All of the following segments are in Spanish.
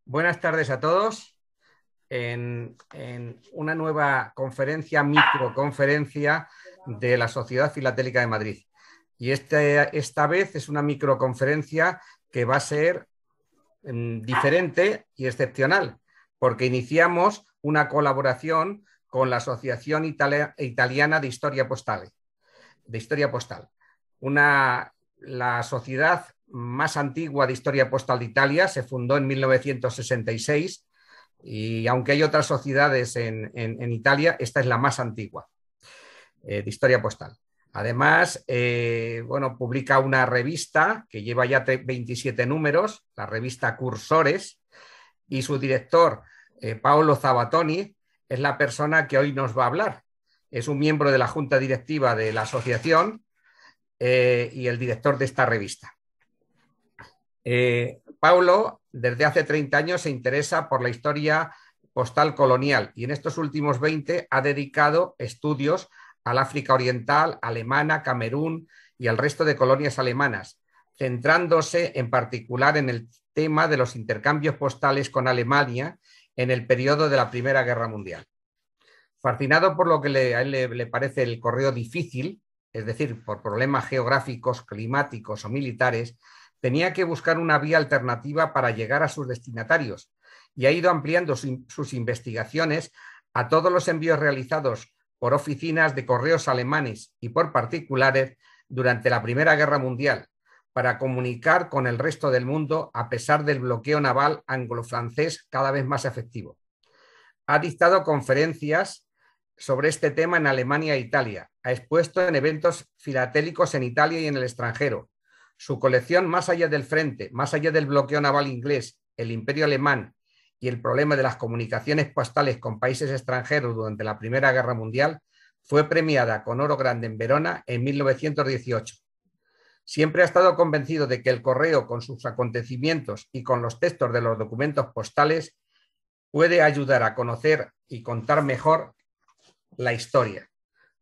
Buenas tardes a todos en una nueva conferencia, microconferencia de la Sociedad Filatélica de Madrid. Y esta vez es una microconferencia que va a ser diferente y excepcional, porque iniciamos una colaboración con la Asociación Italiana de Historia Postal, la sociedad más antigua de historia postal de Italia. Se fundó en 1966 y aunque hay otras sociedades en Italia, esta es la más antigua de historia postal. Además, bueno, publica una revista que lleva ya 27 números, la revista Cursores, y su director, Paolo Zabatoni, es la persona que hoy nos va a hablar. Es un miembro de la junta directiva de la asociación y el director de esta revista. Paulo, desde hace 30 años, se interesa por la historia postal colonial y en estos últimos 20 ha dedicado estudios al África Oriental, alemana, Camerún y al resto de colonias alemanas, centrándose en particular en el tema de los intercambios postales con Alemania en el periodo de la Primera Guerra Mundial. Fascinado por lo que a él le parece el correo difícil, es decir, por problemas geográficos, climáticos o militares, tenía que buscar una vía alternativa para llegar a sus destinatarios y ha ido ampliando sus investigaciones a todos los envíos realizados por oficinas de correos alemanes y por particulares durante la Primera Guerra Mundial para comunicar con el resto del mundo a pesar del bloqueo naval anglo-francés cada vez más efectivo. Ha dictado conferencias sobre este tema en Alemania e Italia. Ha expuesto en eventos filatélicos en Italia y en el extranjero. Su colección Más allá del frente, más allá del bloqueo naval inglés, el imperio alemán y el problema de las comunicaciones postales con países extranjeros durante la Primera Guerra Mundial fue premiada con oro grande en Verona en 1918. Siempre ha estado convencido de que el correo, con sus acontecimientos y con los textos de los documentos postales, puede ayudar a conocer y contar mejor la historia,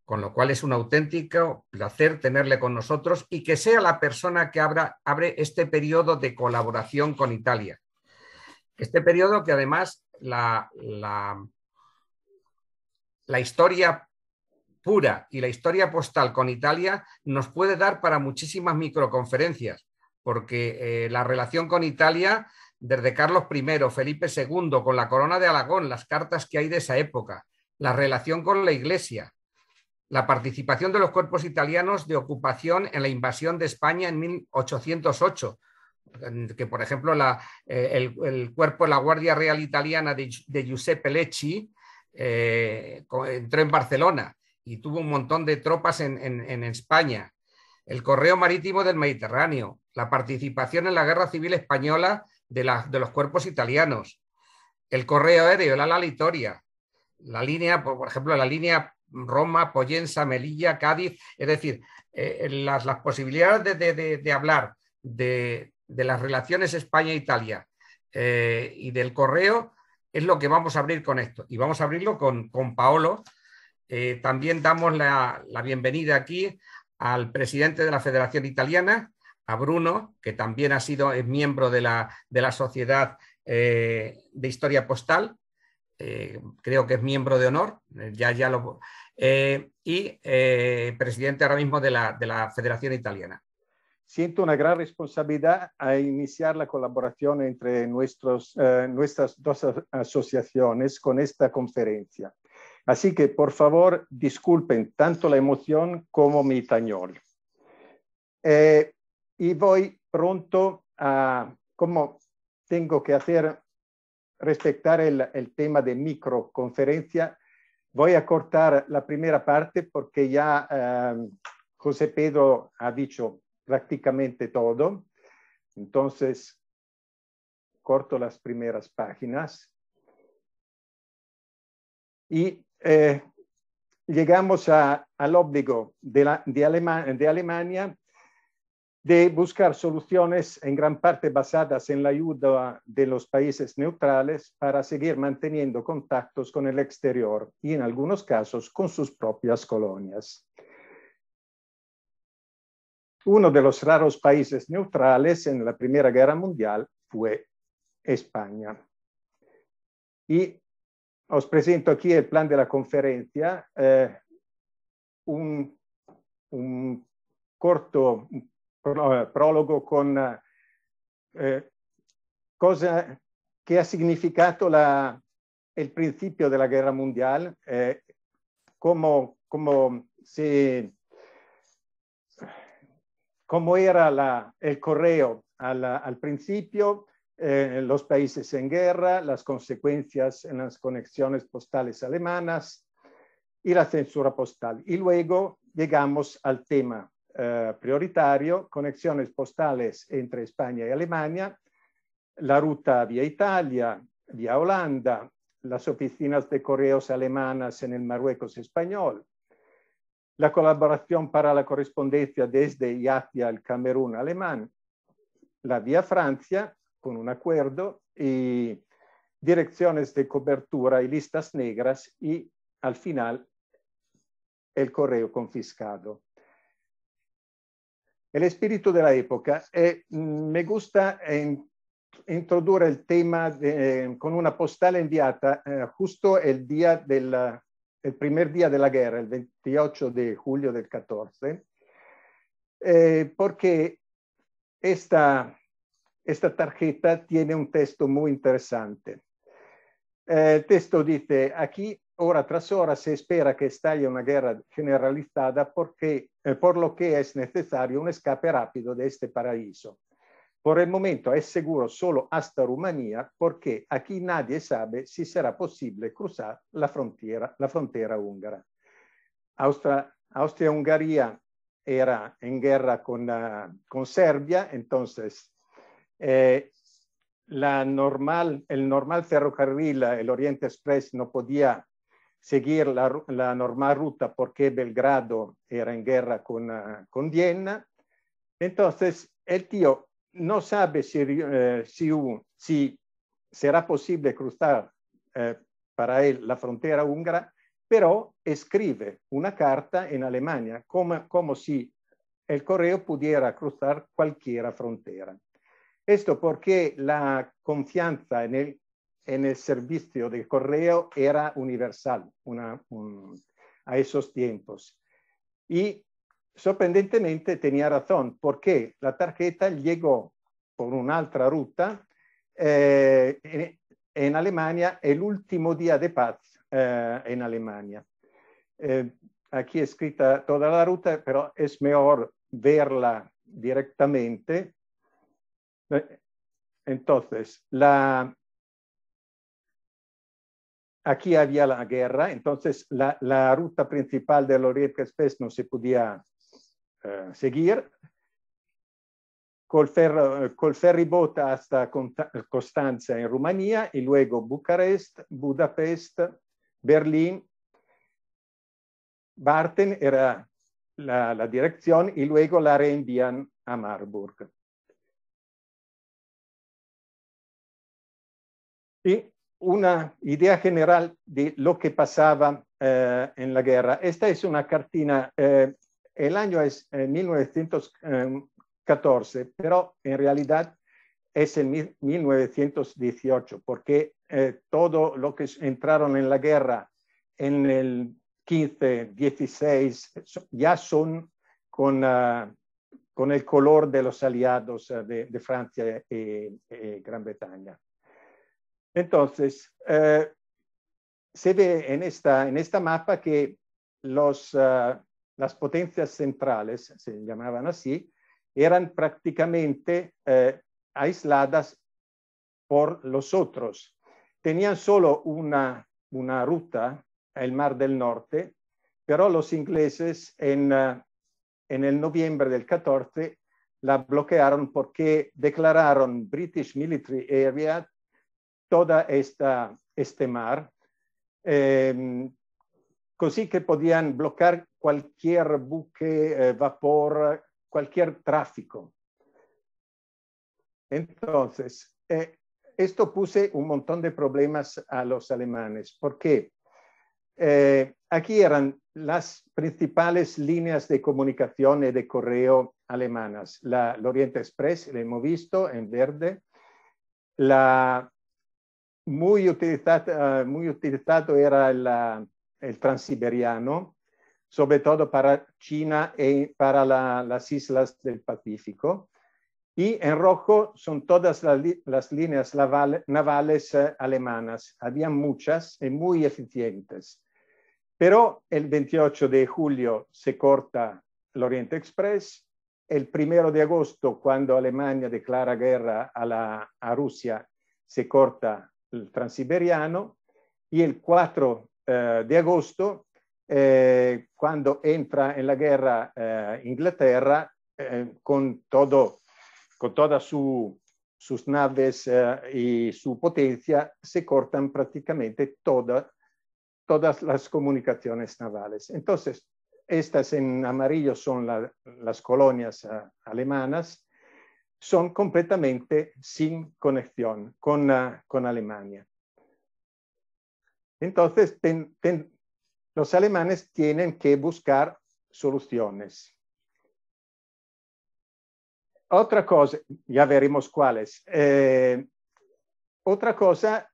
con lo cual es un auténtico placer tenerle con nosotros y que sea la persona que abre este periodo de colaboración con Italia. Este periodo que además la historia pura y la historia postal con Italia nos puede dar para muchísimas microconferencias, porque la relación con Italia, desde Carlos I, Felipe II, con la corona de Aragón, las cartas que hay de esa época, la relación con la Iglesia, la participación de los cuerpos italianos de ocupación en la invasión de España en 1808, que por ejemplo el cuerpo de la Guardia Real Italiana de Giuseppe Lecci entró en Barcelona y tuvo un montón de tropas en España. El correo marítimo del Mediterráneo, la participación en la Guerra Civil Española de los cuerpos italianos, el correo aéreo, el ala Litoria, la línea, por ejemplo, la línea Roma, Pollensa, Melilla, Cádiz, es decir, las posibilidades de hablar de las relaciones España-Italia y del correo es lo que vamos a abrir con esto. Y vamos a abrirlo con Paolo. También damos la bienvenida aquí al presidente de la Federación Italiana, a Bruno, que también es miembro de la Sociedad de Historia Postal. Creo que es miembro de honor, y presidente ahora mismo de la Federación Italiana. Siento una gran responsabilidad a iniciar la colaboración entre nuestras dos asociaciones con esta conferencia. Así que, por favor, disculpen tanto la emoción como mi español. Y voy pronto a, como tengo que hacer, respetar el tema de microconferencia, voy a cortar la primera parte porque ya José Pedro ha dicho prácticamente todo. Entonces, corto las primeras páginas. Y llegamos al obligado de Alemania de buscar soluciones en gran parte basadas en la ayuda de los países neutrales para seguir manteniendo contactos con el exterior y en algunos casos con sus propias colonias. Uno de los raros países neutrales en la Primera Guerra Mundial fue España. Y os presento aquí el plan de la conferencia, un corto prólogo con cosa que ha significato el principio de la guerra mundial, cómo era el correo al principio, los países en guerra, las consecuencias en las conexiones postales alemanas y la censura postal. Y luego llegamos al tema prioritario, conexiones postales entre España y Alemania, la ruta vía Italia, vía Holanda, las oficinas de correos alemanas en el Marruecos español, la colaboración para la correspondencia desde y hacia el Camerún alemán, la vía Francia con un acuerdo y direcciones de cobertura y listas negras y al final el correo confiscado. El espíritu de la época. Me gusta introdurre el tema con una postal enviata justo el primer día de la guerra, el 28 de julio del 14, porque esta tarjeta tiene un texto muy interesante. El texto dice: aquí, hora tras hora, se espera que estalle una guerra generalizada por lo que es necesario un escape rápido de este paraíso. Por el momento es seguro solo hasta Rumanía, porque aquí nadie sabe si será posible cruzar la frontera húngara. Austria-Hungría era en guerra con Serbia, entonces el normal ferrocarril, el Oriente Express, no podía seguir la normal ruta porque Belgrado era en guerra con Viena. Entonces el tío no sabe si será posible cruzar para él la frontera húngara, pero escribe una carta en Alemania como si el correo pudiera cruzar cualquier frontera. Esto porque la confianza en el servicio de correo era universal a esos tiempos. Y sorprendentemente tenía razón, porque la tarjeta llegó por un'altra ruta en Alemania el último día de paz en Alemania. Aquí escrita toda la ruta, pero es mejor verla directamente. Entonces, aquí había la guerra, entonces la ruta principal del Oriente Express no se podía seguir. Col ferryboat hasta Costanza en Rumanía y luego Bucarest, Budapest, Berlín. Barten era la dirección y luego la reenvían a Marburg. Y una idea general de lo que pasaba en la guerra. Esta es una cartina, el año es 1914, pero en realidad es el 1918, porque todo lo que entraron en la guerra en el 15, 16, ya son con el color de los aliados de Francia y Gran Bretaña. Entonces, se ve en esta mapa que las potencias centrales, se llamaban así, eran prácticamente aisladas por los otros. Tenían solo una ruta, el Mar del Norte, pero los ingleses en el noviembre del 14 la bloquearon porque declararon British Military Area toda este mar, così que podían bloquear cualquier buque, vapor, cualquier tráfico. Entonces, esto puse un montón de problemas a los alemanes, porque aquí eran las principales líneas de comunicación y de correo alemanas. El Oriente Express, lo hemos visto en verde, la muy utilizado era el transiberiano, sobre todo para China y para las islas del Pacífico. Y en rojo son todas las líneas navales alemanas. Había muchas y muy eficientes. Pero el 28 de julio se corta el Oriente Express. El 1 de agosto, cuando Alemania declara guerra a Rusia, se corta el Transiberiano. Y el 4 de agosto, cuando entra en la guerra Inglaterra, con todas sus naves y su potencia, se cortan prácticamente todas las comunicaciones navales. Entonces, estas en amarillo son las colonias alemanas, son completamente sin conexión con Alemania. Entonces, los alemanes tienen que buscar soluciones. Otra cosa, ya veremos cuáles. Otra cosa,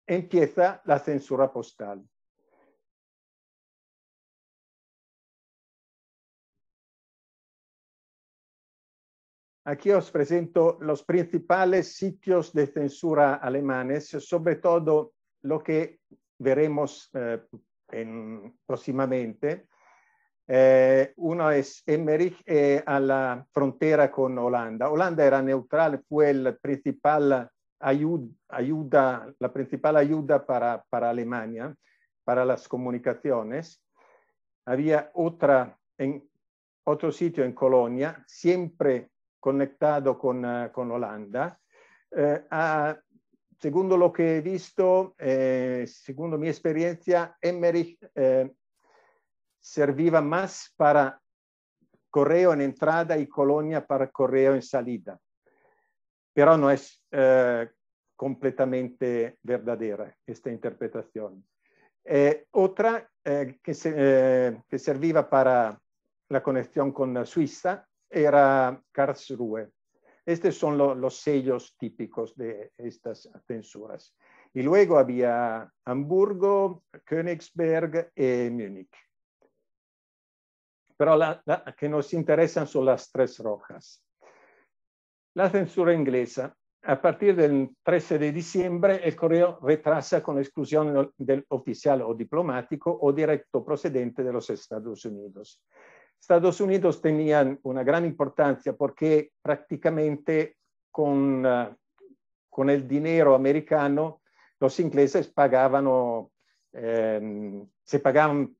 empieza la censura postal. Aquí os presento los principales sitios de censura alemanes, sobre todo lo que veremos próximamente. Uno es Emmerich, a la frontera con Holanda. Holanda era neutral, fue la principal ayuda para Alemania, para las comunicaciones. Había otro sitio en Colonia, siempre conectado con Holanda. Segundo lo que he visto, segundo mi experiencia, Emmerich serviva más para correo en entrada y Colonia para correo en salida. Pero no es completamente verdadera esta interpretación. Otra que serviva para la conexión con Suiza era Karlsruhe. Estos son los sellos típicos de estas censuras. Y luego había Hamburgo, Königsberg y Múnich. Pero las que nos interesan son las tres rojas. La censura inglesa. A partir del 13 de diciembre, el correo retrasa con exclusión del oficial o diplomático o directo procedente de los Estados Unidos. Estados Unidos tenían una gran importancia porque prácticamente con el dinero americano los ingleses se pagaban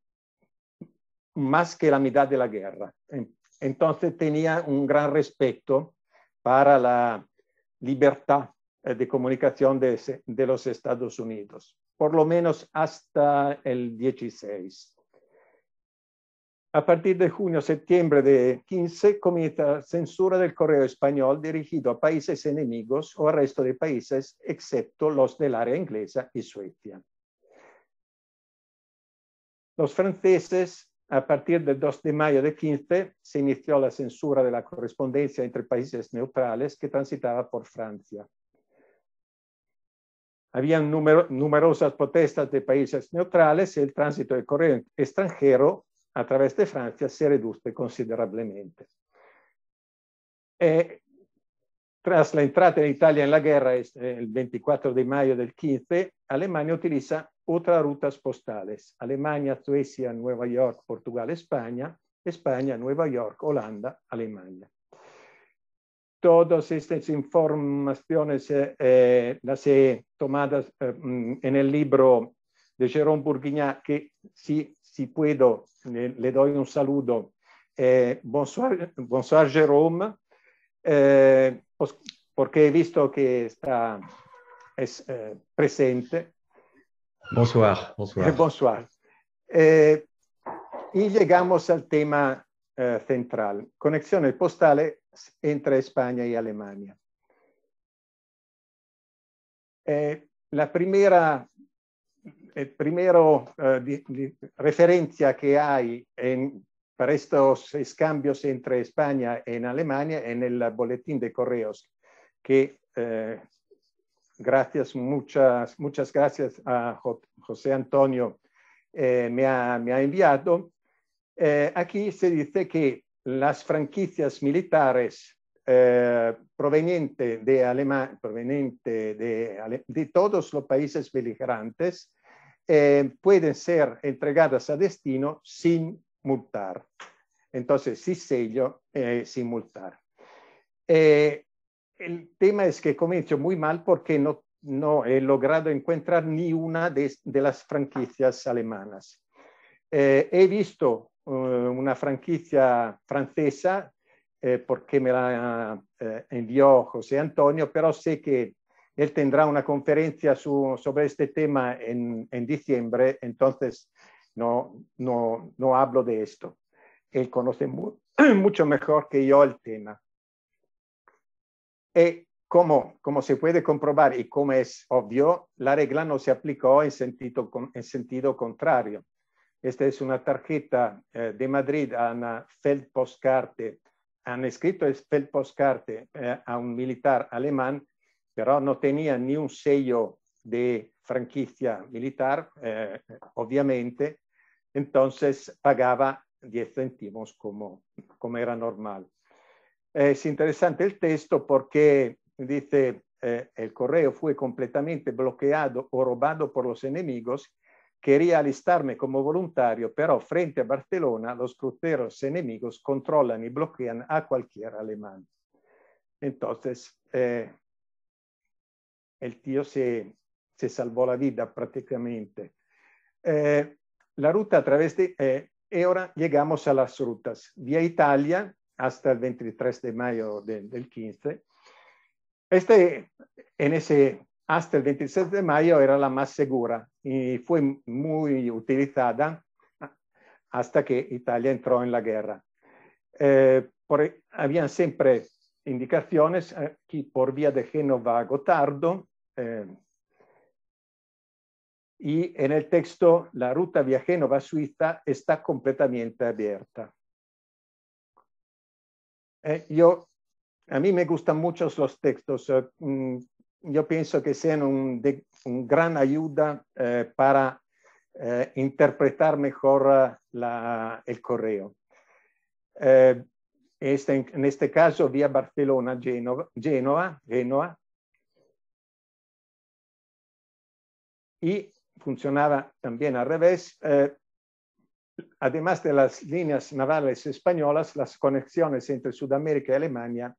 más que la mitad de la guerra. Entonces tenía un gran respeto para la libertad de comunicación de los Estados Unidos, por lo menos hasta el 16. A partir de junio-septiembre de 15 comienza censura del correo español dirigido a países enemigos o al resto de países, excepto los del área inglesa y Suecia. Los franceses, a partir del 2 de mayo de 15, se inició la censura de la correspondencia entre países neutrales que transitaba por Francia. Había numerosas protestas de países neutrales y el tránsito de correo extranjero a través de Francia se reduce considerablemente. Tras la entrada de Italia en la guerra, el 24 de mayo del 15, Alemania utiliza otras rutas postales. Alemania, Suecia, Nueva York, Portugal, España, España, Nueva York, Holanda, Alemania. Todas estas informaciones las he tomado en el libro de Jérôme Bourguignat, que si puedo, le doy un saludo. Bonsoir Jérôme, porque he visto que es presente. Bonsoir, bonsoir. Bonsoir. Y llegamos al tema central, conexiones postales entre España y Alemania. La primera referencia que hay para estos cambios entre España y Alemania en el boletín de correos que gracias, muchas gracias a José Antonio me ha enviado. Aquí se dice que las franquicias militares provenientes de todos los países beligerantes pueden ser entregadas a destino sin multar. Entonces, sin sello, sin multar. El tema es que comienzo muy mal porque no he logrado encontrar ni una de las franquicias alemanas. He visto una franquicia francesa porque me la envió José Antonio, pero sé que él tendrá una conferencia sobre este tema en diciembre, entonces no hablo de esto. Él conoce mucho mejor que yo el tema. Y como se puede comprobar y como es obvio, la regla no se aplicó en sentido contrario. Esta es una tarjeta de Madrid a una Feldpostkarte. Han escrito Feldpostkarte a un militar alemán, pero no tenía ni un sello de franquicia militar, obviamente. Entonces pagaba 10 céntimos como era normal. Es interesante el texto porque dice, el correo fue completamente bloqueado o robado por los enemigos. Quería alistarme como voluntario, pero frente a Barcelona los cruceros enemigos controlan y bloquean a cualquier alemán. Entonces, el tío se salvó la vida prácticamente. La ruta a través de... ahora llegamos a las rutas. Vía Italia, hasta el 23 de mayo del 15. Hasta el 26 de mayo era la más segura y fue muy utilizada hasta que Italia entró en la guerra. Habían siempre indicaciones aquí por vía de Génova a Gotardo, y en el texto la ruta vía Génova a Suiza está completamente abierta. A mí me gustan mucho los textos. Yo pienso que sean un gran ayuda para interpretar mejor el correo. En este caso, vía Barcelona, Génova, y funcionaba también al revés. Además de las líneas navales españolas, las conexiones entre Sudamérica y Alemania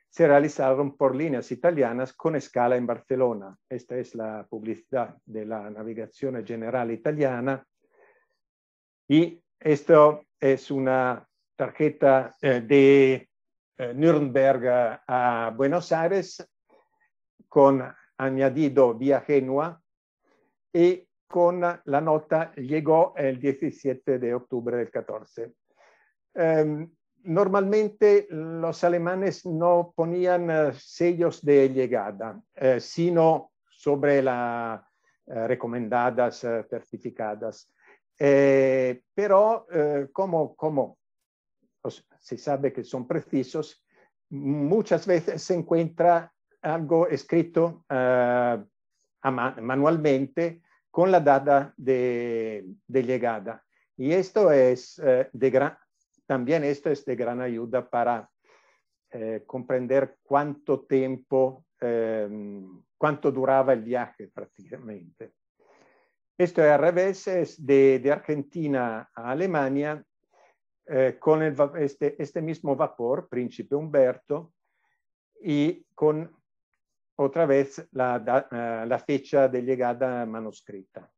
se realizaron por líneas italianas con escala en Barcelona. Esta es la publicidad de la navegación general italiana. Y esto es una tarjeta de Nuremberg a Buenos Aires con añadido vía Génova y con la nota llegó el 17 de octubre del 14. Normalmente los alemanes no ponían sellos de llegada, sino sobre las recomendadas, certificadas. Pero como se sabe que son precisos, muchas veces se encuentra algo escrito manualmente con la data de llegada. Y esto es también esto es de gran ayuda para comprender cuánto tiempo, cuánto duraba el viaje prácticamente. Esto es al revés, es de Argentina a Alemania con este mismo vapor, Príncipe Humberto, y con otra vez la fecha de llegada manuscrita.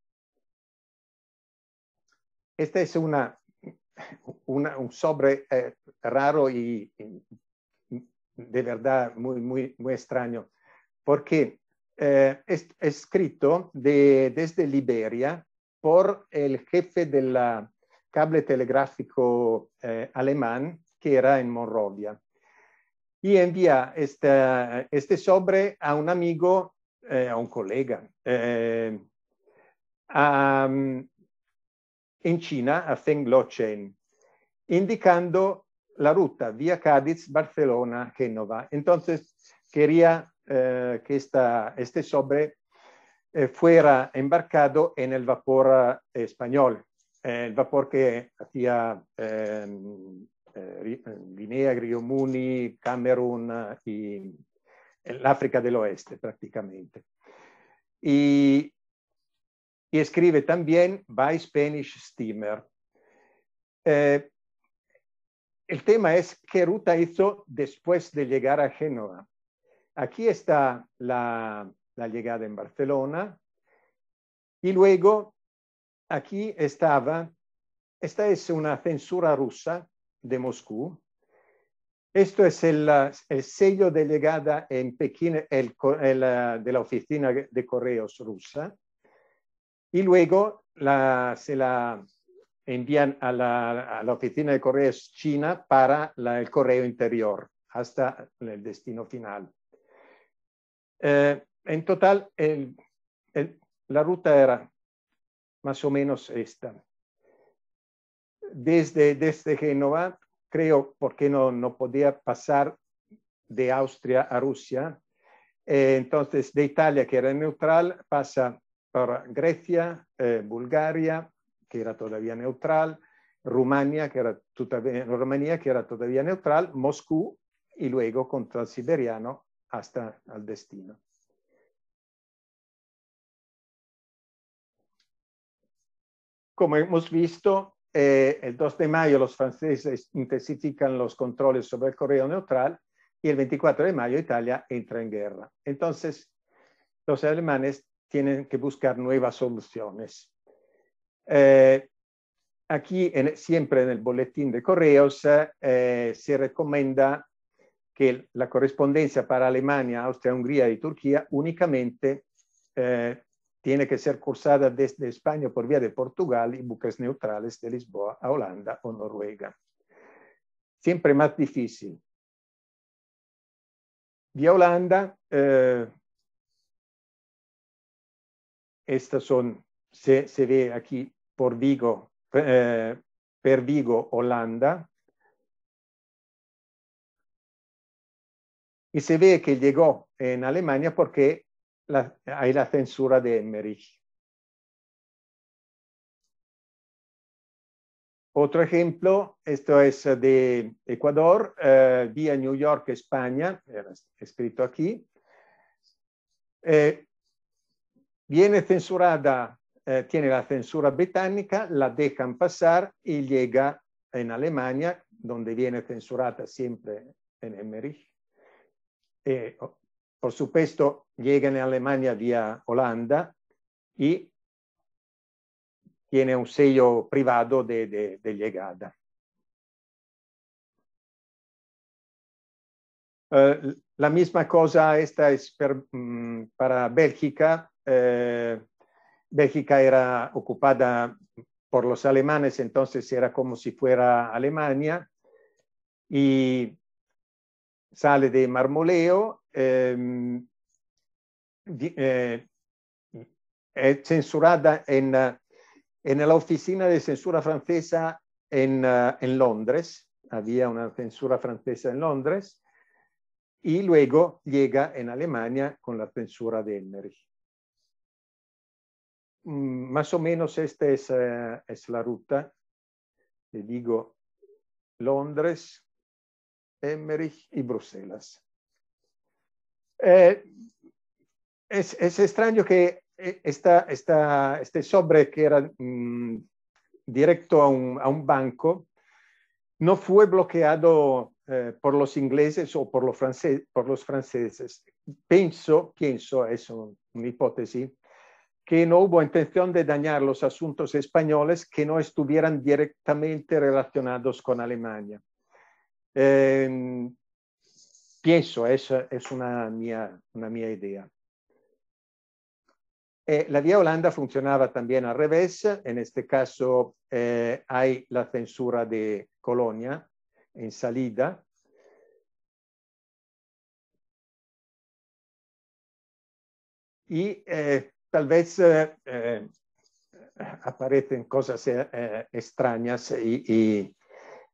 Este es un sobre raro y de verdad muy extraño, porque es escrito desde Liberia por el jefe del cable telegráfico alemán que era en Monrovia. Y envía este sobre a un amigo, a un colega, en China, a Feng Lo-Chen, indicando la ruta vía Cádiz, Barcelona, Génova. Entonces quería que este sobre fuera embarcado en el vapor español, el vapor que hacía Guinea, Río Muni, Camerún y el África del Oeste prácticamente. Y escribe también by Spanish Steamer. El tema es qué ruta hizo después de llegar a Génova. Aquí está la llegada en Barcelona y luego aquí esta es una censura rusa de Moscú. Esto es el sello de llegada en Pekín de la oficina de correos rusa y luego se la envían a la oficina de correos china para el correo interior hasta el destino final. En total, la ruta era más o menos esta. Desde Génova, creo, porque no podía pasar de Austria a Rusia. Entonces, de Italia, que era neutral, pasa por Grecia, Bulgaria, que era todavía neutral, Rumanía, que era todavía neutral, Moscú, y luego con Transiberiano hasta el destino. Como hemos visto, el 2 de mayo los franceses intensifican los controles sobre el correo neutral y el 24 de mayo Italia entra en guerra. Entonces, los alemanes tienen que buscar nuevas soluciones. Aquí, siempre en el boletín de correos, se recomienda que la correspondencia para Alemania, Austria, Hungría y Turquía únicamente tiene que ser cursada desde España por vía de Portugal y buques neutrales de Lisboa a Holanda o Noruega. Siempre más difícil. Vía Holanda, estas son, se ve aquí por Vigo, per Vigo, Holanda. Y se ve que llegó en Alemania porque hay la censura de Emmerich. Otro ejemplo, esto es de Ecuador, vía New York, España, escrito aquí. Viene censurada, tiene la censura británica, la dejan pasar y llega en Alemania, donde viene censurada siempre en Emmerich. Por supuesto, llega en Alemania vía Holanda y tiene un sello privado de llegada. La misma cosa, esta es para Bélgica. Bélgica era ocupada por los alemanes, entonces era como si fuera Alemania. Y sale de Marmoleo, censurada en la oficina de censura francesa en Londres. Había una censura francesa en Londres. Y luego llega en Alemania con la censura de Emmerich. Más o menos esta es la ruta. Le digo Londres, Emmerich y Bruselas. Es extraño que este sobre que era directo a un banco no fue bloqueado por los ingleses o por los franceses. Pienso, es una hipótesis, que no hubo intención de dañar los asuntos españoles que no estuvieran directamente relacionados con Alemania. Pienso, es una mia idea. La vía Holanda funcionaba también al revés. En este caso hay la censura de Colonia en salida. Y tal vez aparecen cosas extrañas y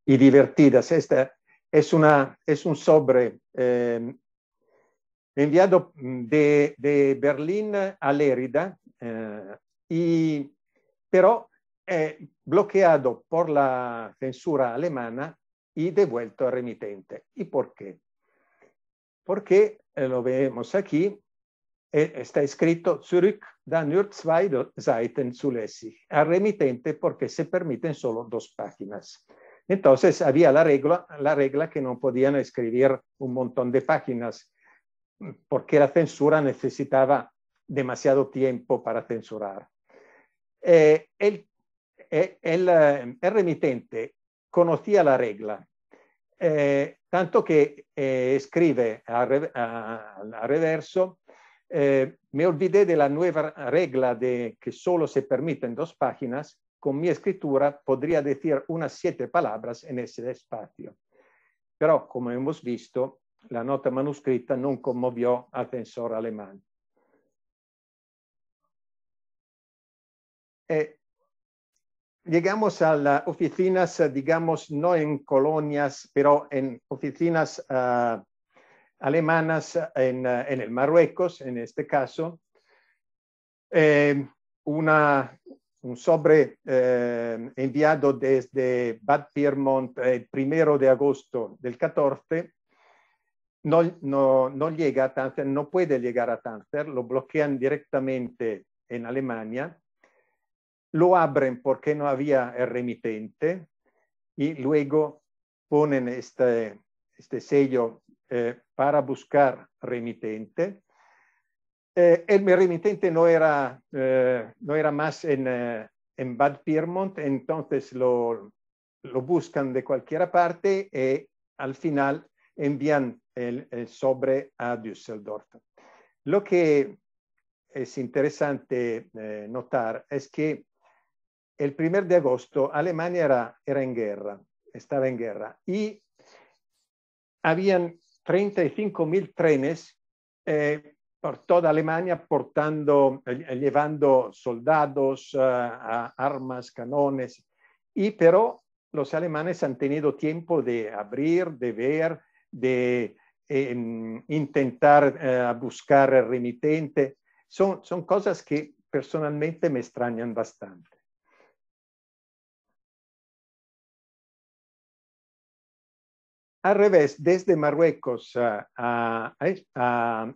divertidas. Esta es un sobre enviado de Berlín a Lérida, pero bloqueado por la censura alemana y devuelto al remitente. ¿Y por qué? Porque, lo vemos aquí, está escrito Zurück, da nur 2 Seiten zulässig. Al remitente porque se permiten solo 2 páginas. Entonces había la regla que no podían escribir un montón de páginas porque la censura necesitaba demasiado tiempo para censurar. El remitente conocía la regla, tanto que escribe al reverso: me olvidé de la nueva regla de que solo se permiten 2 páginas. Con mi escritura podría decir unas 7 palabras en ese espacio. Pero, como hemos visto, la nota manuscrita no conmovió al censor alemán. Llegamos a las oficinas, digamos, no en colonias, pero en oficinas alemanas en el Marruecos, en este caso. Un sobre enviado desde Bad Pyrmont el 1 de agosto del 14 no llega a Tanger, no puede llegar a Tanger, lo bloquean directamente en Alemania, lo abren porque no había el remitente y luego ponen este sello para buscar remitente. El remitente no era más en Bad Pyrmont, entonces lo buscan de cualquier parte y al final envían el sobre a Düsseldorf. Lo que es interesante notar es que el 1 de agosto Alemania era en guerra, estaba en guerra, y habían 35.000 trenes por toda Alemania llevando soldados, armas, canones, pero los alemanes han tenido tiempo de abrir, de ver, de intentar buscar el remitente. Son cosas que personalmente me extrañan bastante. Al revés, desde Marruecos a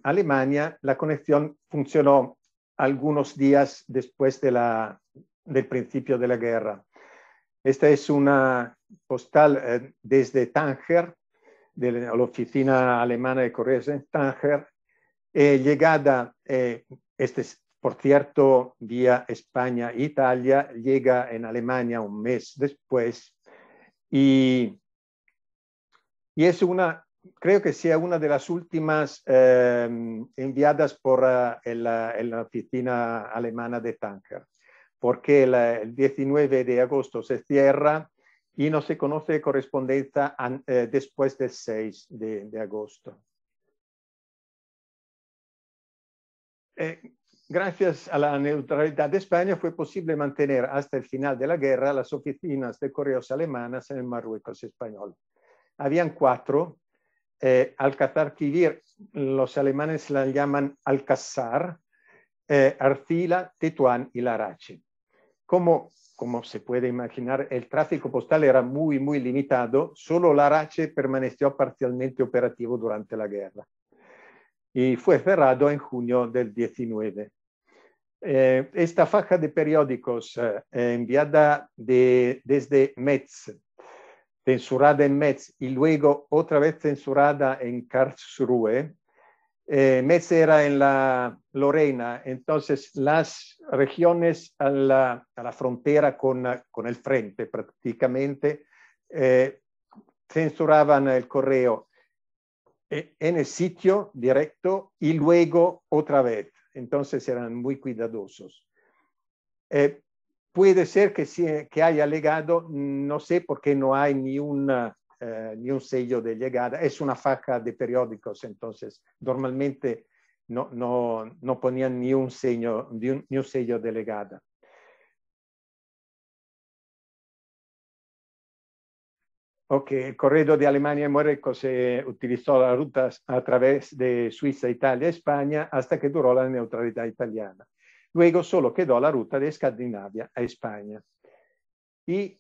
Alemania, la conexión funcionó algunos días después del principio de la guerra. Esta es una postal desde Tánger, de la oficina alemana de correos en Tánger, llegada, por cierto, vía España e Italia, llega en Alemania un mes después y es creo que sea una de las últimas enviadas por la oficina alemana de Tánger, porque el 19 de agosto se cierra y no se conoce correspondencia después del 6 de agosto. Gracias a la neutralidad de España fue posible mantener hasta el final de la guerra las oficinas de correos alemanas en el Marruecos español. Habían 4. Alcazarquivir, los alemanes la llaman Alcázar, Arcila, Tetuán y Larache. Como se puede imaginar, el tráfico postal era muy, muy limitado. Solo Larache permaneció parcialmente operativo durante la guerra y fue cerrado en junio del 19. Esta faja de periódicos enviada desde Metz, censurada en Metz y luego otra vez censurada en Karlsruhe. Metz era en la Lorena, entonces las regiones a la frontera con el frente prácticamente censuraban el correo en el sitio directo y luego otra vez. Entonces eran muy cuidadosos. Puede ser que haya llegado, no sé por qué no hay ni un sello de llegada. Es una faja de periódicos, entonces normalmente no ponían ni un sello de llegada. Ok, el correo de Alemania y Marruecos se utilizó la ruta a través de Suiza, Italia, España, hasta que duró la neutralidad italiana. Luego solo quedó la ruta de Escandinavia a España. Y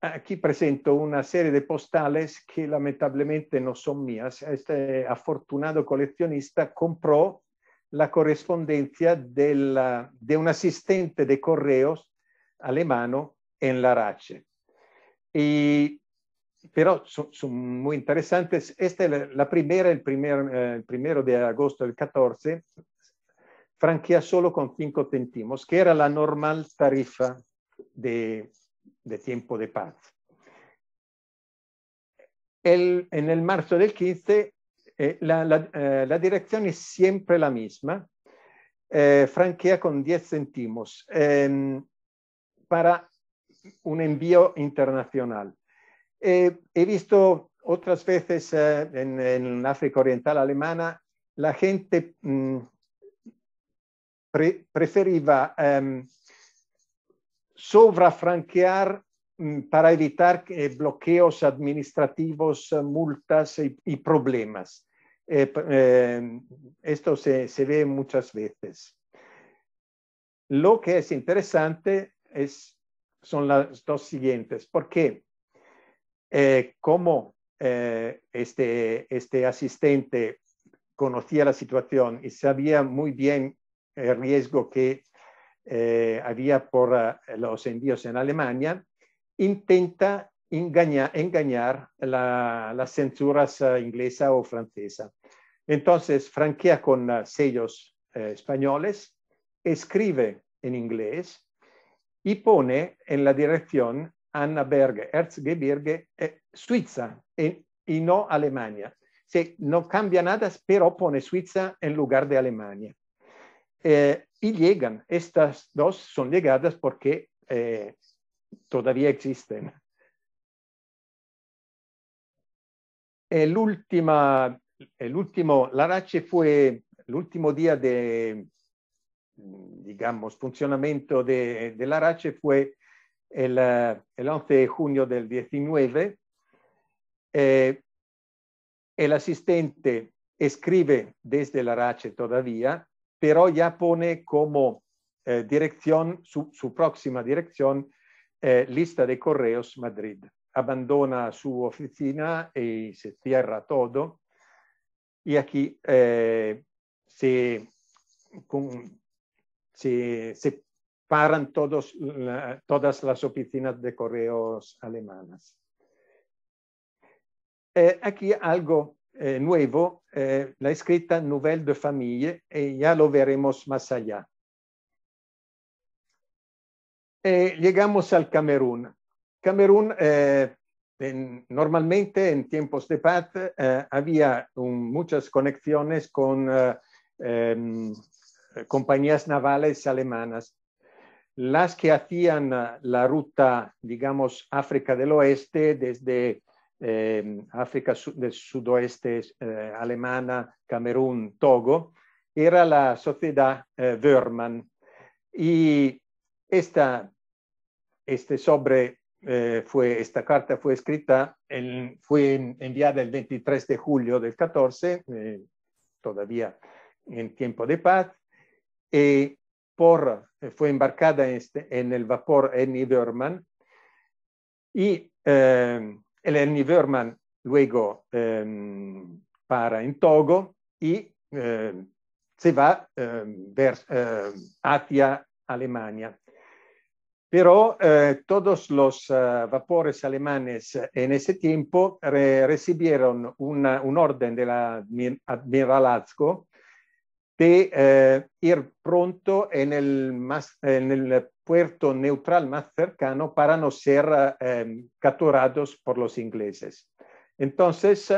aquí presento una serie de postales que lamentablemente no son mías. Este afortunado coleccionista compró la correspondencia de un asistente de correos alemano en Larache. Pero son muy interesantes. Esta es la primera, el primero de agosto del 14, franquea solo con 5 céntimos, que era la normal tarifa de tiempo de paz. En el marzo del 15, la dirección es siempre la misma, franquea con 10 céntimos para un envío internacional. He visto otras veces en África Oriental Alemana, la gente preferiva sobrafranquear para evitar bloqueos administrativos, multas y problemas. Esto se ve muchas veces. Lo que es interesante son las dos siguientes. ¿Por qué? Como este asistente conocía la situación y sabía muy bien el riesgo que había por los envíos en Alemania, intenta engañar las censuras inglesa o francesa. Entonces, franquea con sellos españoles, escribe en inglés y pone en la dirección Annaberg, Erzgebirge, Suiza y no Alemania. Sí, no cambia nada, pero pone Suiza en lugar de Alemania. Y llegan, estas dos son llegadas porque todavía existen. El último Larache fue el último día de, digamos, funcionamiento de Larache fue el 11 de junio del 19. El asistente escribe desde Larache todavía, pero ya pone como dirección, su próxima dirección, lista de correos Madrid. Abandona su oficina y se cierra todo. Y aquí se paran todas las oficinas de correos alemanas. Aquí algo nuevo, la escrita Nouvelle de Famille, y ya lo veremos más allá. Llegamos al Camerún. Camerún, normalmente en tiempos de paz, había muchas conexiones con compañías navales alemanas. Las que hacían la ruta, digamos, África del Oeste, desde África del Sudoeste alemana, Camerún, Togo, era la sociedad Wörmann. Y esta carta fue escrita, fue enviada el 23 de julio del 14, todavía en tiempo de paz, fue embarcada en el vapor Ernie Wörmann, y el Ernie Wörmann luego para en Togo y se va hacia Alemania. Pero todos los vapores alemanes en ese tiempo recibieron un orden del Admiralazgo de ir pronto en el puerto neutral más cercano para no ser capturados por los ingleses. Entonces,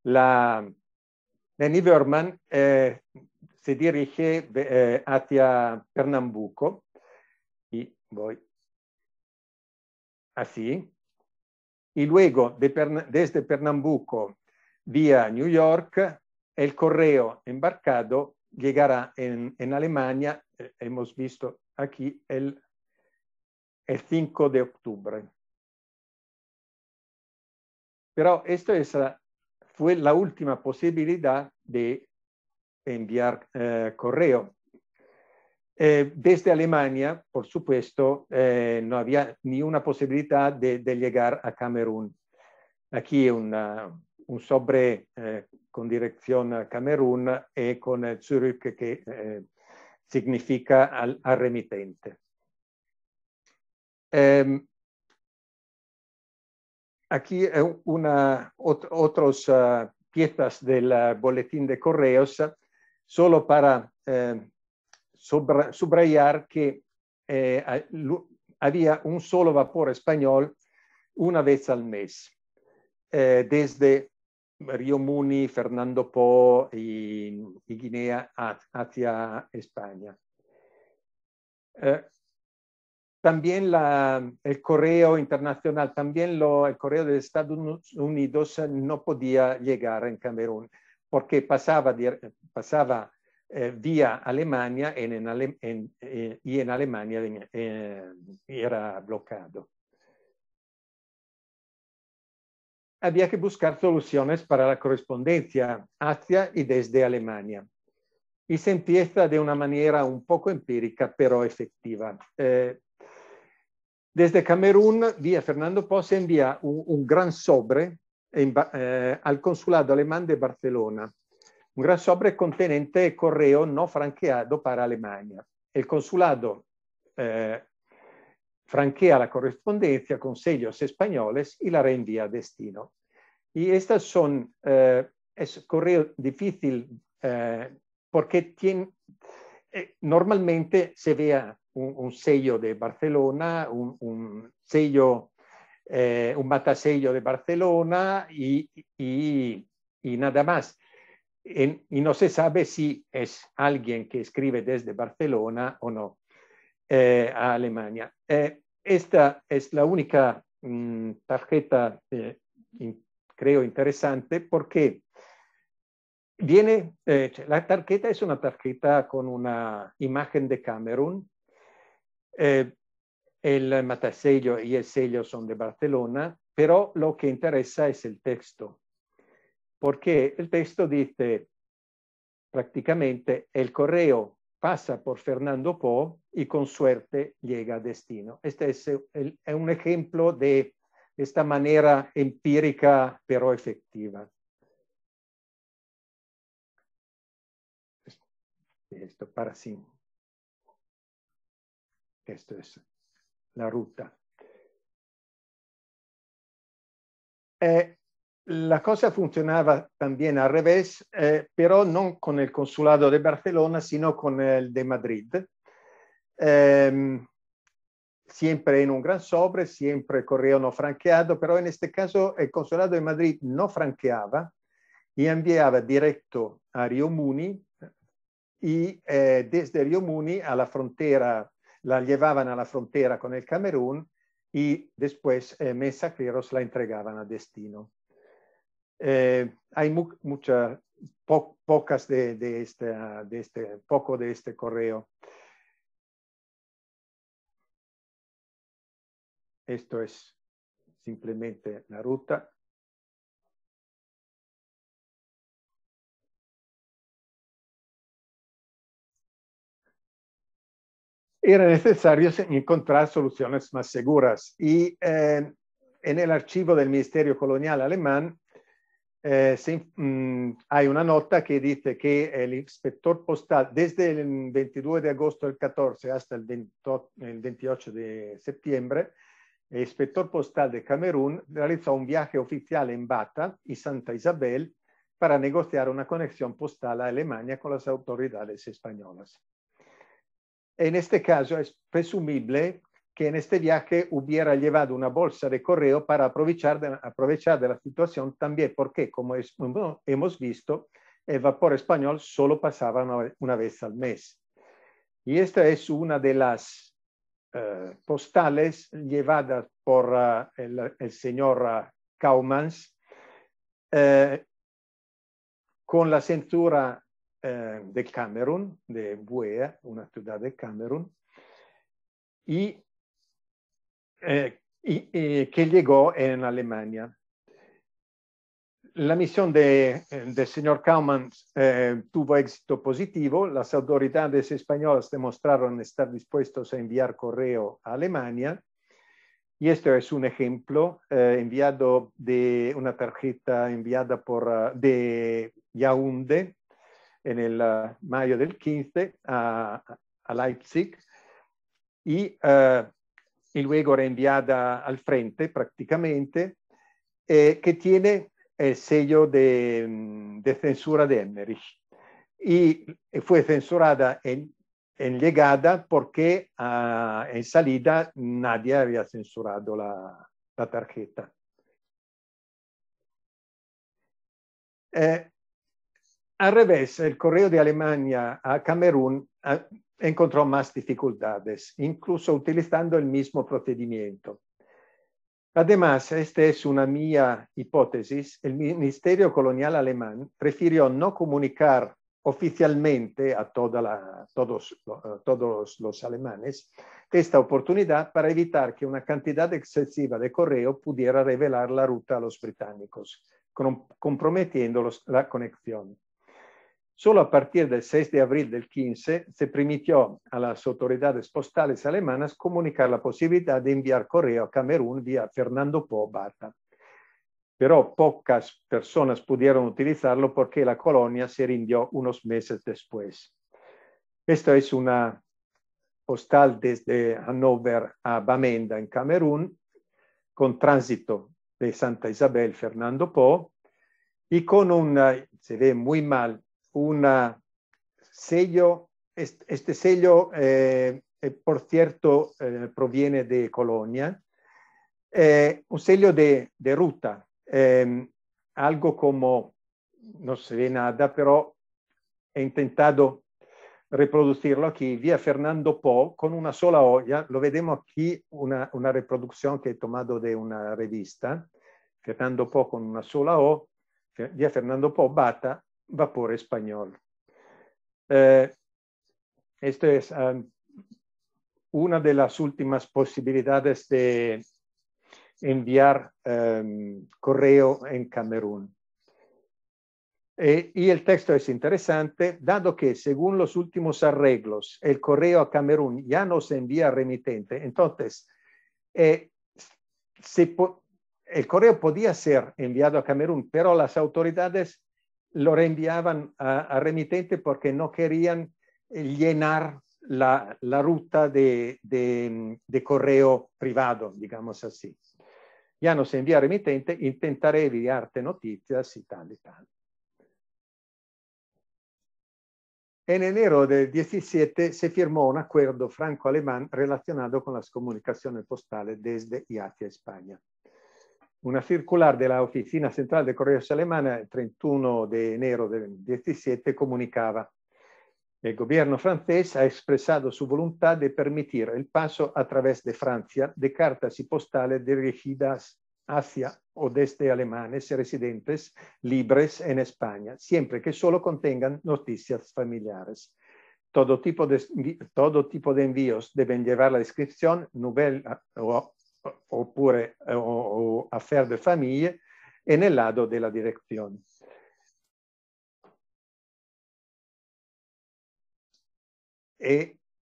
Ernie Wörmann se dirige hacia Pernambuco, y voy así, y luego desde Pernambuco vía New York, el correo embarcado llegará en Alemania, hemos visto aquí el 5 de octubre. Pero esto fue la última posibilidad de enviar correo. Desde Alemania, por supuesto, no había ni una posibilidad de llegar a Camerún. Aquí un sobre con dirección a Camerún y con Zurich, que significa al remitente. Aquí otras piezas del boletín de correos, solo para subrayar que había un solo vapor español una vez al mes, desde Río Muni, Fernando Po y Guinea hacia España. También el correo internacional, también el correo de Estados Unidos no podía llegar en Camerún porque pasaba vía Alemania y en Alemania era bloqueado. Había que buscar soluciones para la correspondencia hacia y desde Alemania. Y se empieza de una manera un poco empírica, pero efectiva. Desde Camerún, vía Fernando Po, se envía un gran sobre al consulado alemán de Barcelona. Un gran sobre contenente correo no franqueado para Alemania. El consulado franquea la correspondencia con sellos españoles y la reenvía a destino. Y estas es correo difícil porque normalmente se vea un sello de Barcelona, un matasello de Barcelona y nada más. Y no se sabe si es alguien que escribe desde Barcelona o no a Alemania. Esta es la única tarjeta, creo, interesante porque la tarjeta es una tarjeta con una imagen de Camerún. El matasello y el sello son de Barcelona, pero lo que interesa es el texto. Porque el texto dice prácticamente el correo pasa por Fernando Po y con suerte llega a destino. Este es un ejemplo de esta manera empírica pero efectiva. Esto para sí. Esto es la ruta. La cosa funcionaba también al revés, pero no con el consulado de Barcelona, sino con el de Madrid. Siempre en un gran sobre, siempre correo no franqueado, pero en este caso el consulado de Madrid no franqueaba y enviaba directo a Río Muni y desde Río Muni a la frontera, la llevaban a la frontera con el Camerún y después mensajeros la entregaban a destino. Hay pocas de este correo. Esto es simplemente la ruta. Era necesario encontrar soluciones más seguras y en el archivo del Ministerio Colonial alemán hay una nota que dice que el inspector postal desde el 22 de agosto del 14 hasta el 28 de septiembre, el inspector postal de Camerún realizó un viaje oficial en Bata y Santa Isabel para negociar una conexión postal a Alemania con las autoridades españolas. En este caso es presumible que en este viaje hubiera llevado una bolsa de correo para aprovechar de la situación también, porque como hemos visto, el vapor español solo pasaba una vez al mes. Y esta es una de las postales llevadas por el señor Kaumans con la censura de Camerún, de Buea, una ciudad de Camerún, y que llegó en Alemania. La misión del señor Kauman tuvo éxito positivo. Las autoridades españolas demostraron estar dispuestos a enviar correo a Alemania. Y esto es un ejemplo enviado de una tarjeta enviada de Yaoundé en el mayo del 15 a Leipzig y luego reenviada al frente prácticamente, que tiene el sello de censura de Emmerich. Y fue censurada en llegada porque en salida nadie había censurado la tarjeta. Al revés, el correo de Alemania a Camerún encontró más dificultades, incluso utilizando el mismo procedimiento. Además, esta es una mía hipótesis, el Ministerio Colonial alemán prefirió no comunicar oficialmente a todos los alemanes esta oportunidad para evitar que una cantidad excesiva de correo pudiera revelar la ruta a los británicos, comprometiendo la conexión. Solo a partir del 6 de abril del 15 se permitió a las autoridades postales alemanas comunicar la posibilidad de enviar correo a Camerún vía Fernando Po Bata. Pero pocas personas pudieron utilizarlo porque la colonia se rindió unos meses después. Esta es una postal desde Hannover a Bamenda en Camerún, con tránsito de Santa Isabel Fernando Po y con se ve muy mal, un sello. Este sello, por cierto, proviene de Colonia, un sello de ruta, algo como, no se ve nada, pero he intentado reproducirlo aquí, vía Fernando Po, con una sola O. Ya lo vemos aquí, una reproducción que he tomado de una revista, Fernando Po con una sola O, vía Fernando Po Bata, vapor español. Esto es una de las últimas posibilidades de enviar correo en Camerún. Y el texto es interesante, dado que según los últimos arreglos, el correo a Camerún ya no se envía remitente. Entonces, el correo podía ser enviado a Camerún, pero las autoridades lo reenviaban a remitente porque no querían llenar la ruta de correo privado, digamos así. Ya no se envía remitente, intentaré enviarte noticias y tal y tal. En enero del 17 se firmó un acuerdo franco-alemán relacionado con las comunicaciones postales desde y hacia España. Una circular de la Oficina Central de Correos Alemana, el 31 de enero del 17, comunicaba: el gobierno francés ha expresado su voluntad de permitir el paso a través de Francia de cartas y postales dirigidas hacia o desde alemanes residentes libres en España, siempre que solo contengan noticias familiares. Todo tipo de envíos deben llevar la descripción nouvelle o affaire de familia en el lado de la dirección.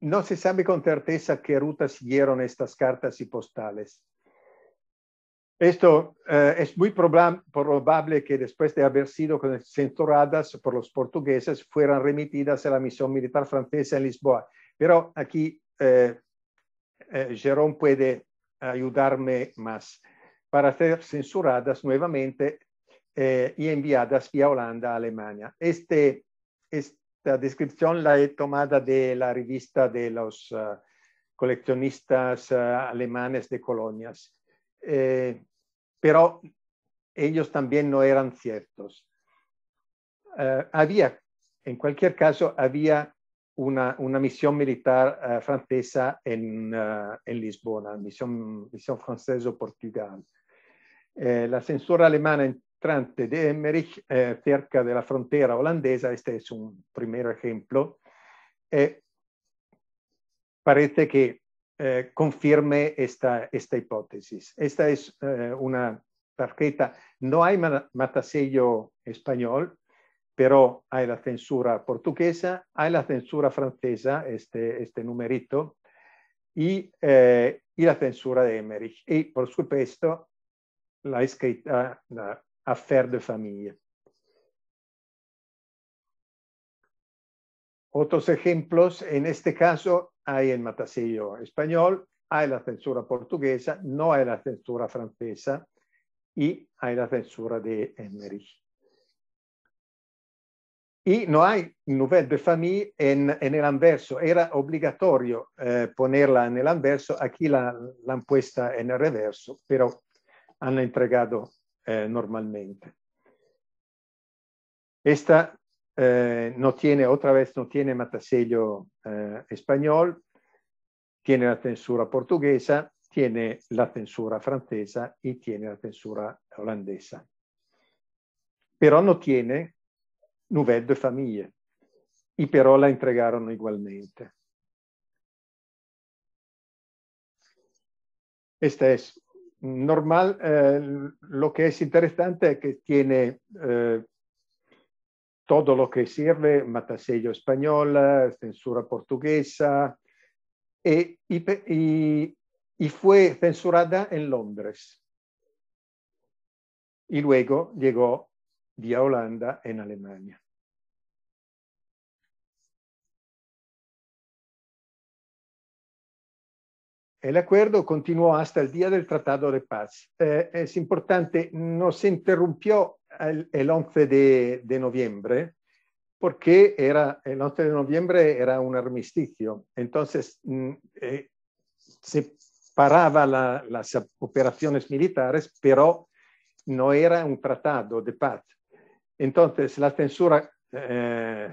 No se sabe con certeza qué ruta siguieron estas cartas y postales. Esto es muy probable que después de haber sido censuradas por los portugueses fueran remitidas a la misión militar francesa en Lisboa. Pero aquí Jérôme puede ayudarme más. Para ser censuradas nuevamente y enviadas vía Holanda a Alemania. Esta descripción la he tomada de la revista de los coleccionistas alemanes de colonias. Pero ellos también no eran ciertos. En cualquier caso, había una misión militar francesa en Lisbona, misión francesa o Portugal. La censura alemana entrante de Emmerich cerca de la frontera holandesa, este es un primer ejemplo, parece que confirme esta hipótesis. Esta es una tarjeta. No hay matasello español, pero hay la censura portuguesa, hay la censura francesa, este numerito, y la censura de Emmerich. Y, por supuesto, la escrita Affaire de Familia. Otros ejemplos, en este caso, hay el matasello español, hay la censura portuguesa, no hay la censura francesa y hay la censura de Emmerich. Y no hay Nouvelle de Famille en el anverso. Era obligatorio ponerla en el anverso. Aquí la han puesta en el reverso, pero han entregado normalmente. Esta no tiene, otra vez, no tiene matasello español, tiene la censura portuguesa, tiene la censura francesa y tiene la censura holandesa. Pero no tiene Nouvelle de Famille, y pero la entregaron igualmente. Esta es normal. Lo que es interesante es que tiene todo lo que sirve, matasello español, censura portuguesa, y fue censurada en Londres. Y luego llegó vía Holanda en Alemania. El acuerdo continuó hasta el día del Tratado de Paz. Es importante, no se interrumpió el 11 de noviembre, porque el 11 de noviembre era un armisticio. Entonces, se paraba las operaciones militares, pero no era un tratado de paz. Entonces, la censura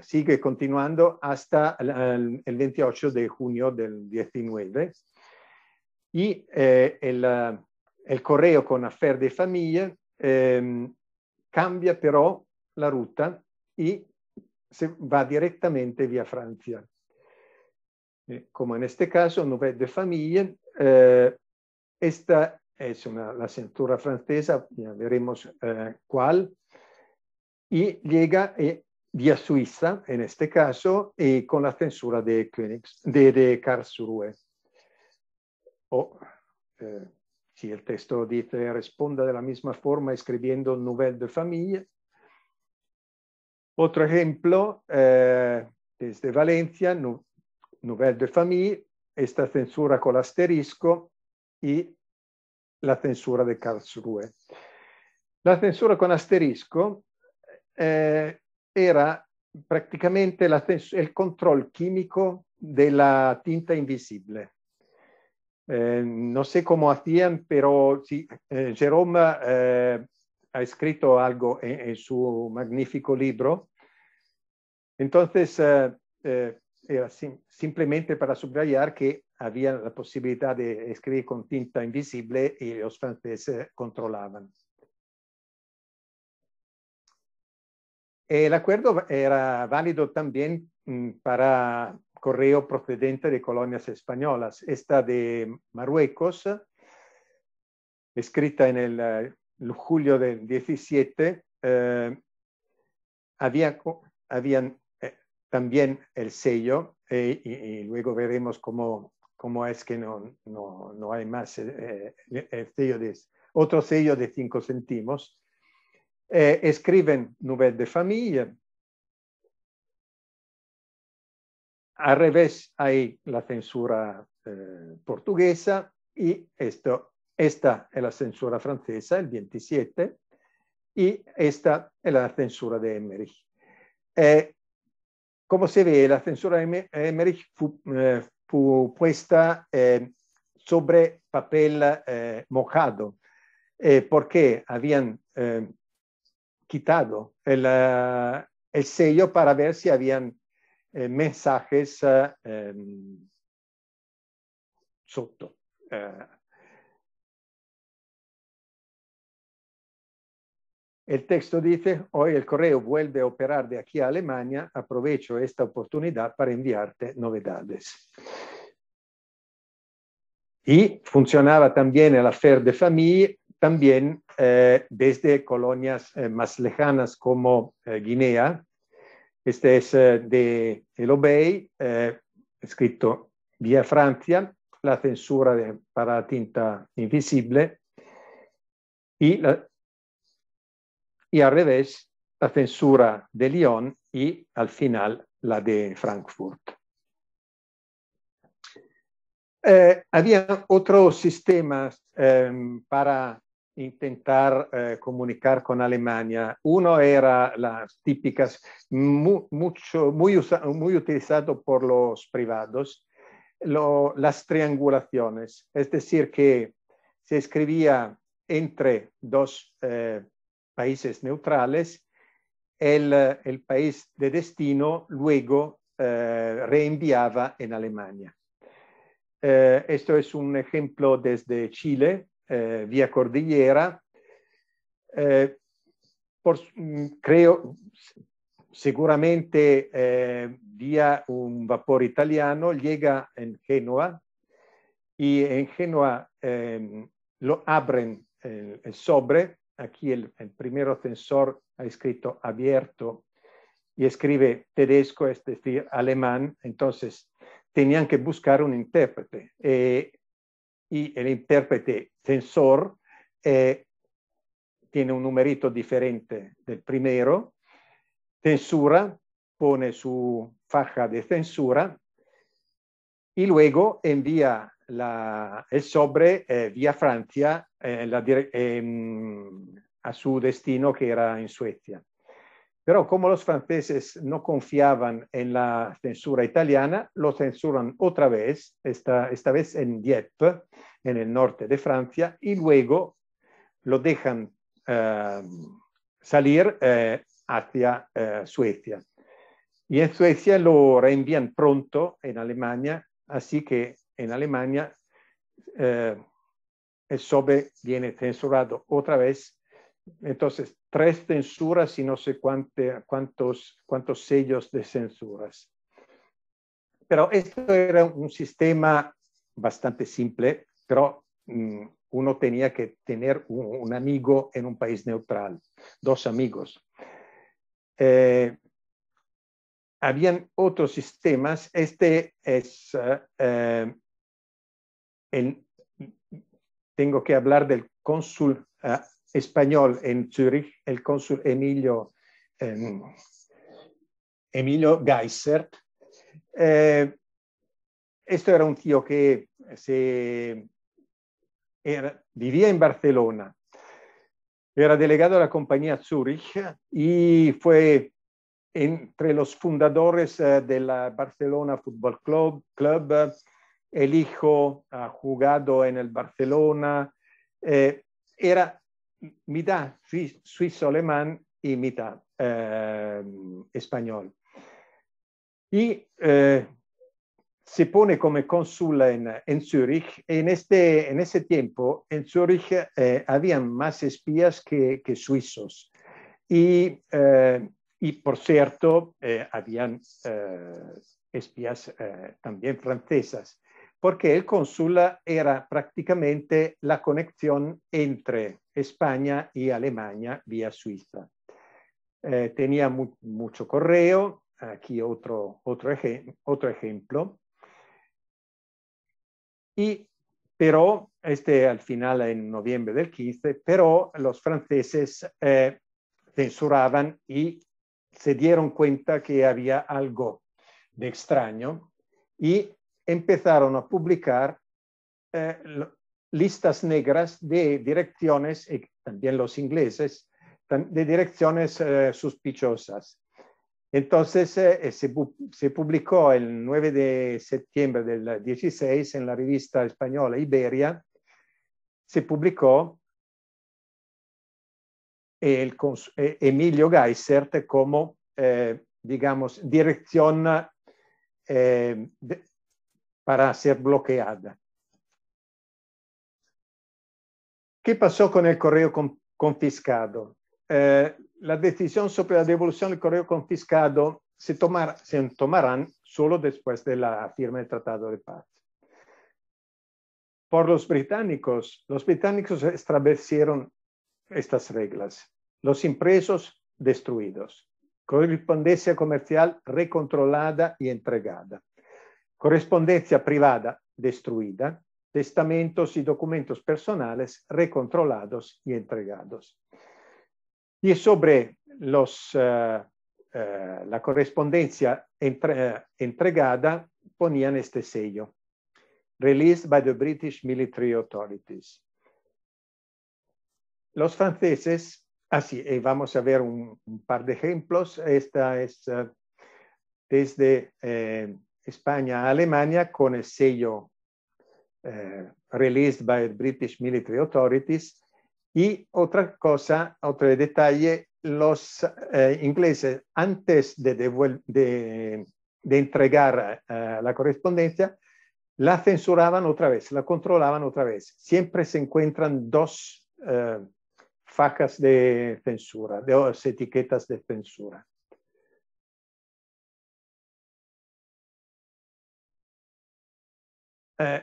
sigue continuando hasta el 28 de junio del 19. Y el correo con Affaire de Famille cambia pero la ruta y se va directamente vía Francia. Como en este caso, Nouvelle de Famille, esta es la censura francesa, ya veremos cuál, y llega vía Suiza, en este caso, y con la censura de Karlsruhe. Si el texto dice responda de la misma forma escribiendo Nouvelle de Famille. Otro ejemplo, desde Valencia, Nouvelle de Famille, esta censura con asterisco y la censura de Karlsruhe. La censura con asterisco era prácticamente el control químico de la tinta invisible. No sé cómo hacían, pero sí, Jerome ha escrito algo en su magnífico libro. Entonces, era simplemente para subrayar que había la posibilidad de escribir con tinta invisible y los franceses controlaban. El acuerdo era válido también para correo procedente de colonias españolas. Esta de Marruecos, escrita en el julio del 17, habían también el sello, y luego veremos cómo es que no hay más el sello otro sello de 5 céntimos. Escriben Nouvelle de Famille. Al revés hay la censura portuguesa y esta es la censura francesa, el 27, y esta es la censura de Emmerich. Como se ve, la censura de Emmerich fu puesta sobre papel mojado, porque habían quitado el sello para ver si habían mensajes sotto. El texto dice: hoy el correo vuelve a operar de aquí a Alemania, aprovecho esta oportunidad para enviarte novedades. Y funcionaba también el Affaire de Famille, también desde colonias más lejanas como Guinea. Este es de El Obey, escrito vía Francia, la censura para tinta invisible, y al revés, la censura de Lyon y al final la de Frankfurt. Había otros sistemas para intentar comunicar con Alemania. Uno era las típicas, muy utilizado por los privados, las triangulaciones. Es decir, que se escribía entre dos países neutrales, el país de destino luego reenviaba en Alemania. Esto es un ejemplo desde Chile, vía cordillera. Creo, seguramente vía un vapor italiano, llega en Génova y en Génova lo abren el sobre. Aquí el primer censor ha escrito abierto y escribe tedesco, es decir, alemán. Entonces tenían que buscar un intérprete y el intérprete censor tiene un numerito diferente del primero. Censura, pone su faja de censura y luego envía el sobre vía Francia a su destino, que era en Suecia. Pero como los franceses no confiaban en la censura italiana, lo censuran otra vez, esta vez en Dieppe, en el norte de Francia, y luego lo dejan salir hacia Suecia. Y en Suecia lo reenvían pronto en Alemania, así que en Alemania el sobre viene censurado otra vez. Entonces, 3 censuras y no sé cuántos sellos de censuras. Pero esto era un sistema bastante simple, pero uno tenía que tener un amigo en un país neutral, 2 amigos. Habían otros sistemas. Este es tengo que hablar del cónsul español en Zúrich, el cónsul Emilio Geisert. Esto era un tío que vivía en Barcelona, era delegado de la compañía Zúrich y fue entre los fundadores de la Barcelona Football Club. El hijo ha jugado en el Barcelona. Era mitad suizo-alemán y mitad español. Y se pone como cónsul en Zúrich. En ese tiempo, en Zúrich habían más espías que suizos. Y por cierto, habían espías también francesas, porque el cónsul era prácticamente la conexión entre España y Alemania vía Suiza. Tenía mucho correo. Aquí otro ejemplo. Pero al final, en noviembre del 15, pero los franceses censuraban y se dieron cuenta que había algo de extraño y empezaron a publicar listas negras de direcciones, y también los ingleses, de direcciones sospechosas. Entonces se publicó el 9 de septiembre del 16 en la revista española Iberia, se publicó Emilio Geisert como, digamos, dirección para ser bloqueada. ¿Qué pasó con el correo confiscado? La decisión sobre la devolución del correo confiscado se tomarán solo después de la firma del Tratado de Paz. Por los británicos establecieron estas reglas. Los impresos destruidos. Correspondencia comercial recontrolada y entregada. Correspondencia privada destruida. Testamentos y documentos personales recontrolados y entregados. Y sobre la correspondencia entregada ponían este sello. Released by the British Military Authorities. Los franceses, así, vamos a ver un par de ejemplos. Esta es desde España a Alemania con el sello Released by the British Military Authorities. Y otra cosa, otro detalle, los ingleses antes de entregar la correspondencia, la censuraban otra vez, la controlaban otra vez. Siempre se encuentran dos fajas de censura, dos etiquetas de censura.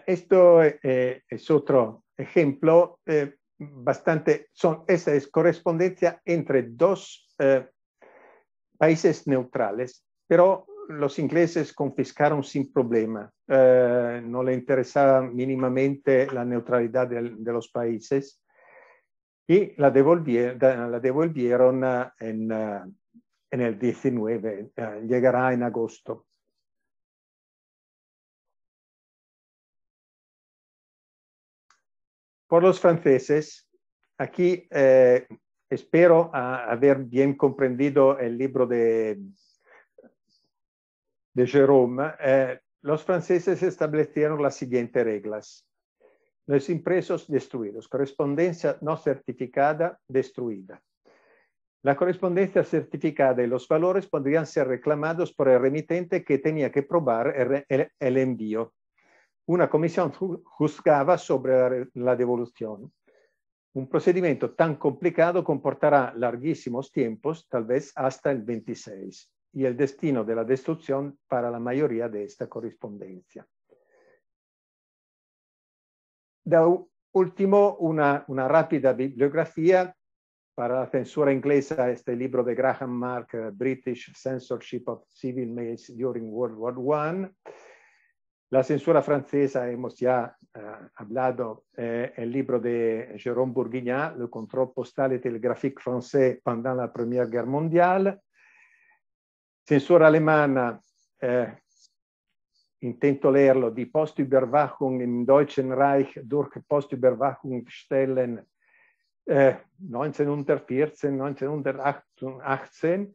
Esto es otro ejemplo bastante, esa es correspondencia entre dos países neutrales, pero los ingleses confiscaron sin problema. No le interesaba mínimamente la neutralidad de los países y la devolvieron en el 19, llegará en agosto. Por los franceses, aquí espero haber bien comprendido el libro de Jérôme. Los franceses establecieron las siguientes reglas. Los impresos destruidos, correspondencia no certificada destruida. La correspondencia certificada y los valores podrían ser reclamados por el remitente que tenía que probar el envío. Una comisión juzgaba sobre la devolución. Un procedimiento tan complicado comportará larguísimos tiempos, tal vez hasta el 26, y el destino de la destrucción para la mayoría de esta correspondencia. Da último, una rápida bibliografía para la censura inglesa, este libro de Graham Mark, British Censorship of Civil Mails During World War I. La censura francesa, hemos ya hablado, el libro de Jérôme Bourguignat, Le contrôle postal et télégraphique français pendant la Première Guerre mondiale. Censura alemana, intento leerlo, Die Postüberwachung im Deutschen Reich durch Postüberwachungsstellen 1914, 1918.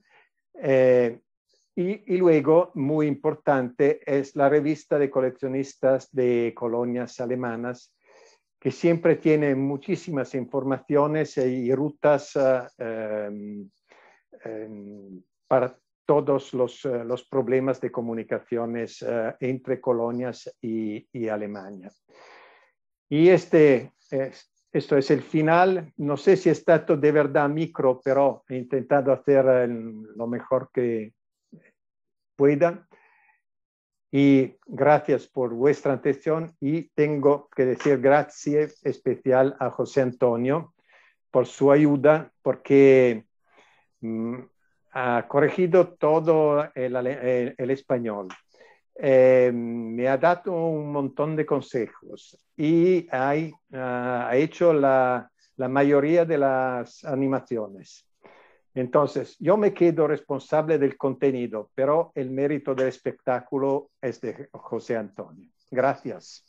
Y luego, muy importante, es la revista de coleccionistas de colonias alemanas, que siempre tiene muchísimas informaciones y rutas para todos los problemas de comunicaciones entre colonias y Alemania. Y esto es el final. No sé si è stato de verdad micro, pero he intentado hacer lo mejor que pueda. Y gracias por vuestra atención y tengo que decir gracias especial a José Antonio por su ayuda, porque ha corregido todo el español. Me ha dado un montón de consejos y ha hecho la mayoría de las animaciones. Entonces, yo me quedo responsable del contenido, pero el mérito del espectáculo es de José Antonio. Gracias.